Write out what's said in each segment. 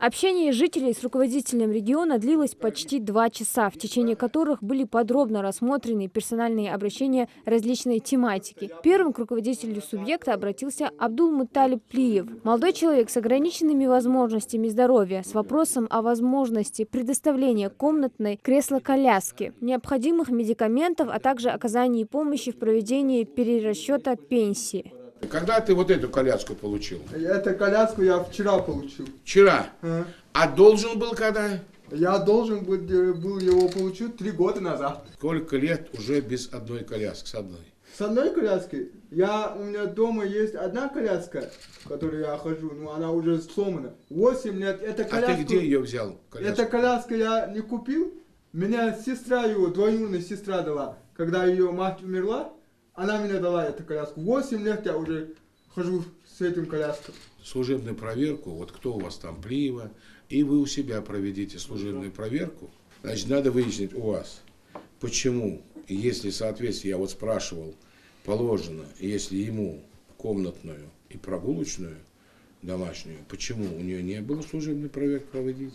Общение жителей с руководителем региона длилось почти 2 часа, в течение которых были подробно рассмотрены персональные обращения различной тематики. Первым к руководителю субъекта обратился Абдулмуталиб Плиев. Молодой человек с ограниченными возможностями здоровья, с вопросом о возможности предоставления комнатной кресла-коляски, необходимых медикаментов, а также оказании помощи в проведении перерасчета пенсии. Когда ты вот эту коляску получил? Эту коляску я вчера получил. Вчера? А должен был когда? Я должен был его получить 3 года назад. Сколько лет уже без одной коляски, с одной? С одной коляской? У меня дома есть одна коляска, в которой я хожу, но она уже сломана. 8 лет. А ты где ее взял? Эта коляска я не купил. Меня сестра его, двоюродная сестра дала. Когда ее мать умерла, она мне дала эту коляску. 8 лет я уже хожу с этим коляской. Служебную проверку, вот кто у вас там, Плиева, и вы у себя проведите служебную проверку. Значит, надо выяснить у вас, почему, если, соответственно, я вот спрашивал, положено, если ему комнатную и прогулочную домашнюю, почему у нее не было служебной проверки проводить?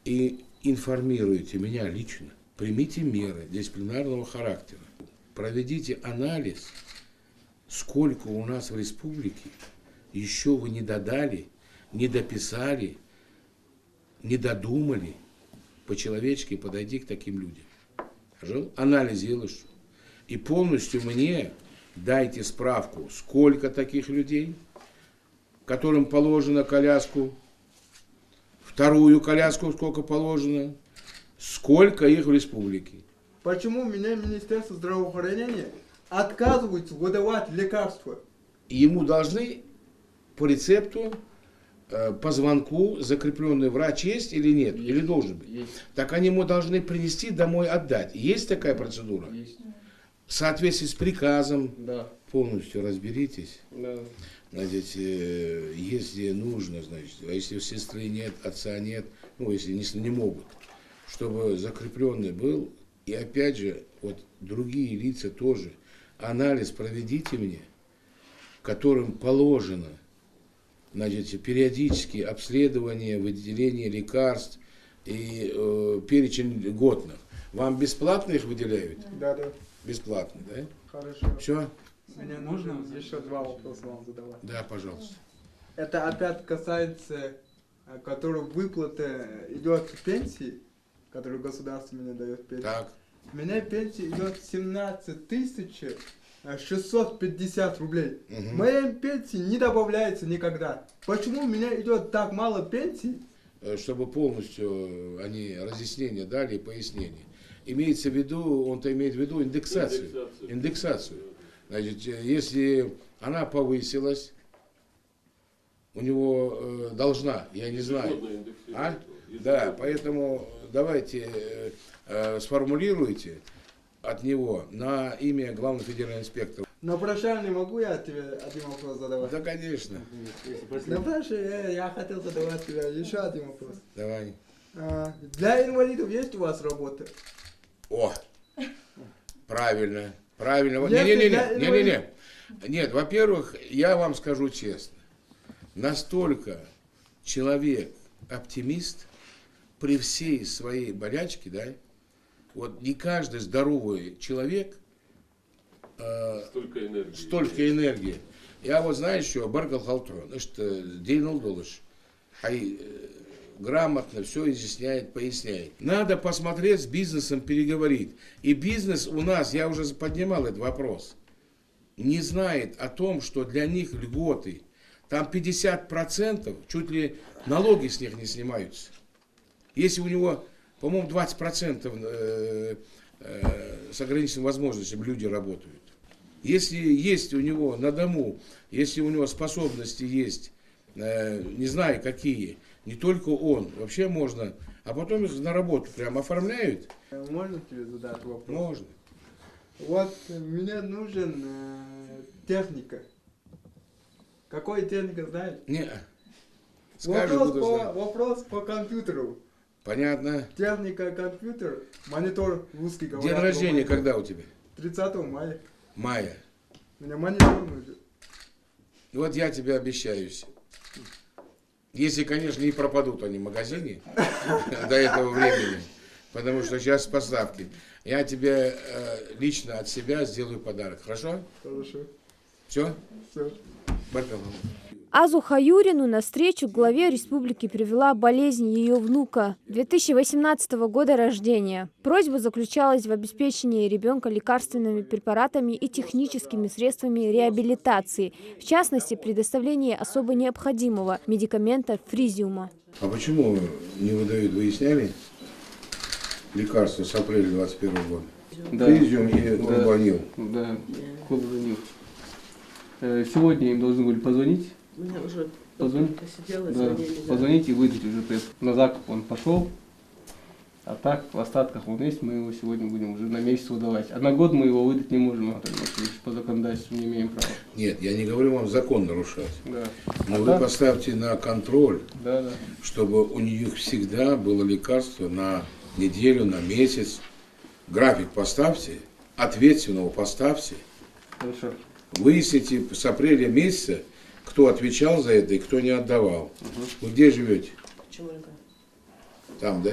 И информируйте меня лично, примите меры дисциплинарного характера. Проведите анализ, сколько у нас в республике еще вы не додали, не дописали, не додумали по-человечески подойти к таким людям. Хорошо? Анализ делаешь. И полностью мне дайте справку, сколько таких людей, которым положено коляску, вторую коляску сколько положено, сколько их в республике. Почему меня Министерство здравоохранения отказывается выдавать лекарства? Ему должны по рецепту, по звонку закрепленный врач есть или нет? Есть. Или должен быть? Есть. Так они ему должны принести домой, отдать. Есть такая процедура? Есть. В соответствии с приказом. Да. Полностью разберитесь. Да. Значит, если нужно, значит, а если у сестры нет, отца нет, ну, если не могут, чтобы закрепленный был. И опять же, вот другие лица тоже, анализ проведите мне, которым положено, значит, периодические обследования, выделение лекарств и перечень льготных. Вам бесплатно их выделяют? Да. Бесплатно, да? Хорошо. Все? Мне нужно еще 2 вопроса вам задавать. Да, пожалуйста. Это опять касается, которой выплата идет пенсии, которую государство мне дает пенсию. Так. У меня пенсия идет 17 650 рублей. Угу. Моей пенсии не добавляется никогда. Почему у меня идет так мало пенсий? Чтобы полностью они разъяснения дали и пояснения. Имеется в виду, он-то имеет в виду индексацию. Индексацию. Значит, если она повысилась, у него должна, я не знаю. А? Да, поэтому давайте сформулируйте от него на имя главного федерального инспектора. На прощание могу я тебе один вопрос задавать? Да, конечно. На прощание я хотел задавать тебе еще один вопрос. Давай. Для инвалидов есть у вас работа? О, правильно, правильно. Не. Нет, во-первых, я вам скажу честно, настолько человек оптимист при всей своей болячке, да, вот не каждый здоровый человек столько энергии. Я вот знаю, что баргал халтро, что дейнул доллаш, грамотно все изъясняет, поясняет. Надо посмотреть, с бизнесом переговорить. И бизнес у нас, я уже поднимал этот вопрос, не знает о том, что для них льготы, там 50%, чуть ли налоги с них не снимаются. Если у него, по-моему, 20% с ограниченными возможностями люди работают. Если есть у него на дому, если у него способности есть, не знаю какие, не только он, вообще можно, а потом их на работу прям оформляют. Можно тебе задать вопрос? Можно. Вот мне нужен техника. Какой техника знаешь? Не. Вопрос по компьютеру. Понятно. Техника, компьютер, монитор русский говорят. День рождения когда у тебя? 30 мая. Мая. У меня монитор нужен. Вот я тебе обещаюсь. Если, конечно, не пропадут они в магазине до этого времени, потому что сейчас поставки. Я тебе лично от себя сделаю подарок, хорошо? Хорошо. Все? Все. Баркалла. Азу Хаюрину на встречу к главе республики привела болезнь ее внука 2018 года рождения. Просьба заключалась в обеспечении ребенка лекарственными препаратами и техническими средствами реабилитации, в частности, предоставлении особо необходимого медикамента фризиума. А почему не выдают, выясняли, лекарства с апреля 2021 года? Да. Фризиум и Урбанил. Да, Урбанил. Сегодня им должны были позвонить. Меня уже Да, посидела, звонили. позвонить и выдать уже тест. На закуп он пошел, а так в остатках он есть, мы его сегодня будем уже на месяц выдавать. А на год мы его выдать не можем, Анатолий Васильевич, по законодательству не имеем права. Нет, я не говорю вам закон нарушать. Да. Но А вы так? поставьте на контроль, Да, да. чтобы у них всегда было лекарство на неделю, на месяц. График поставьте, ответственного поставьте. Хорошо. Выясните с апреля месяца, кто отвечал за это и кто не отдавал. Вы где живете? Чемулька. Там, да?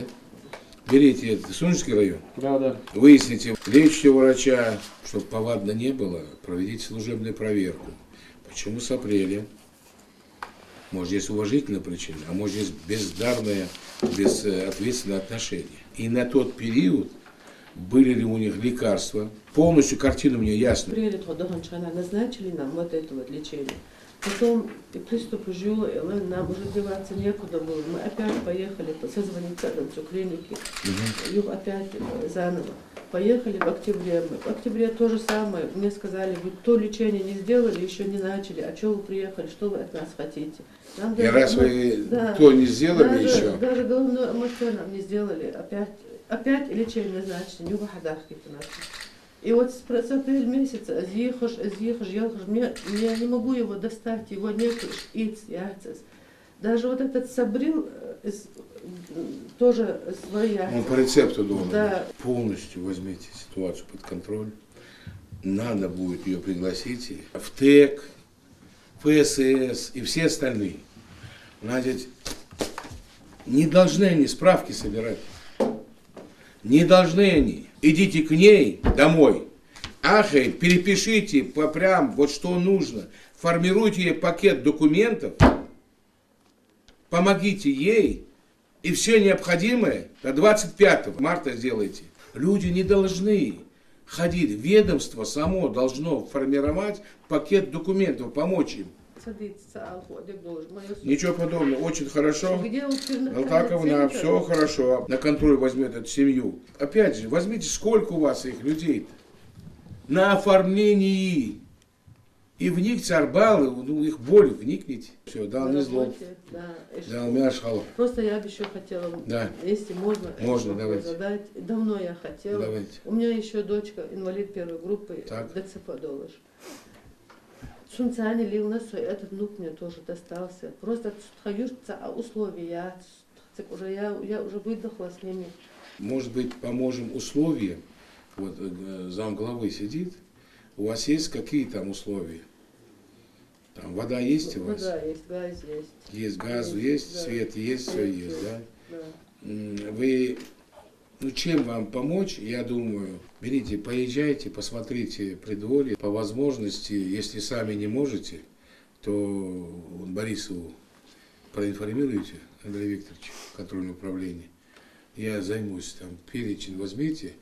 Берите это, Сунжский район. Да, да. Выясните лечащего врача, чтобы повадно не было, проведите служебную проверку. Почему с апреля? Может, есть уважительная причина, а может, есть бездарное, безответственное отношение. И на тот период были ли у них лекарства. Полностью картина мне ясна. В апреле назначили нам вот это вот лечение. Потом приступ жила, нам уже деваться некуда было. Мы опять поехали созвониться в клинике. Их опять заново. Поехали в октябре. В октябре то же самое. Мне сказали, вы то лечение не сделали, еще не начали. А что вы приехали, что вы от нас хотите? Нам И раз вы то не сделали еще. Даже головной МРТ нам не сделали. Опять лечение назначили. Не выходахки у нас. И вот с апреля месяца, зъехаш, я не могу его достать, его нет, даже вот этот сабрил тоже своя. Он по рецепту должен Да. быть. Полностью возьмите ситуацию под контроль. Надо будет ее пригласить в ТЭК, ФСС и все остальные. Значит, не должны они справки собирать. Не должны они. Идите к ней домой. Ахай, перепишите прям вот что нужно. Формируйте ей пакет документов. Помогите ей. И все необходимое до 25 марта сделайте. Люди не должны ходить. Ведомство само должно формировать пакет документов, помочь им. Ничего подобного, очень хорошо. Алтаковна, все хорошо. На контроль возьмет эту семью. Опять же, возьмите, сколько у вас их людей-то. На оформлении. И вникните, арбалы, ну, их боль, вникните. Все, дал не зло. Дал мяшхало. Просто я бы еще хотела, Да. если можно Давайте. задать. Давно я хотела. Давайте. У меня еще дочка, инвалид первой группы, Так. ДЦП доллар. Сунцани лил этот внук мне тоже достался. Просто условия. Я уже выдохла с ними. Может быть, поможем условиям. Вот замглавы сидит. У вас есть какие там условия? Там вода есть у вас? Вода есть, газ есть. Есть газ, есть, да. свет есть, все есть, да? Да. Вы, ну чем вам помочь, я думаю, берите, поезжайте, посмотрите преддворье, по возможности, если сами не можете, то Борисову проинформируйте, Андрея Викторовича, контрольное управление. Я займусь, там, перечень возьмите,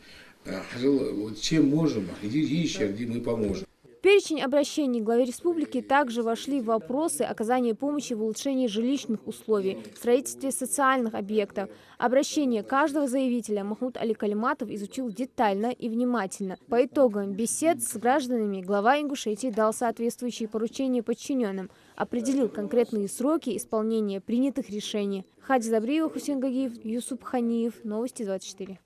вот чем можем, идите, мы поможем. В перечень обращений главе республики также вошли вопросы оказания помощи в улучшении жилищных условий, строительстве социальных объектов. Обращение каждого заявителя Махмуд Али Калиматов изучил детально и внимательно. По итогам бесед с гражданами глава Ингушетии дал соответствующие поручения подчиненным, определил конкретные сроки исполнения принятых решений. Хади Забриева, Хусейн Гагиев, Юсуп Ханиев. Новости 24.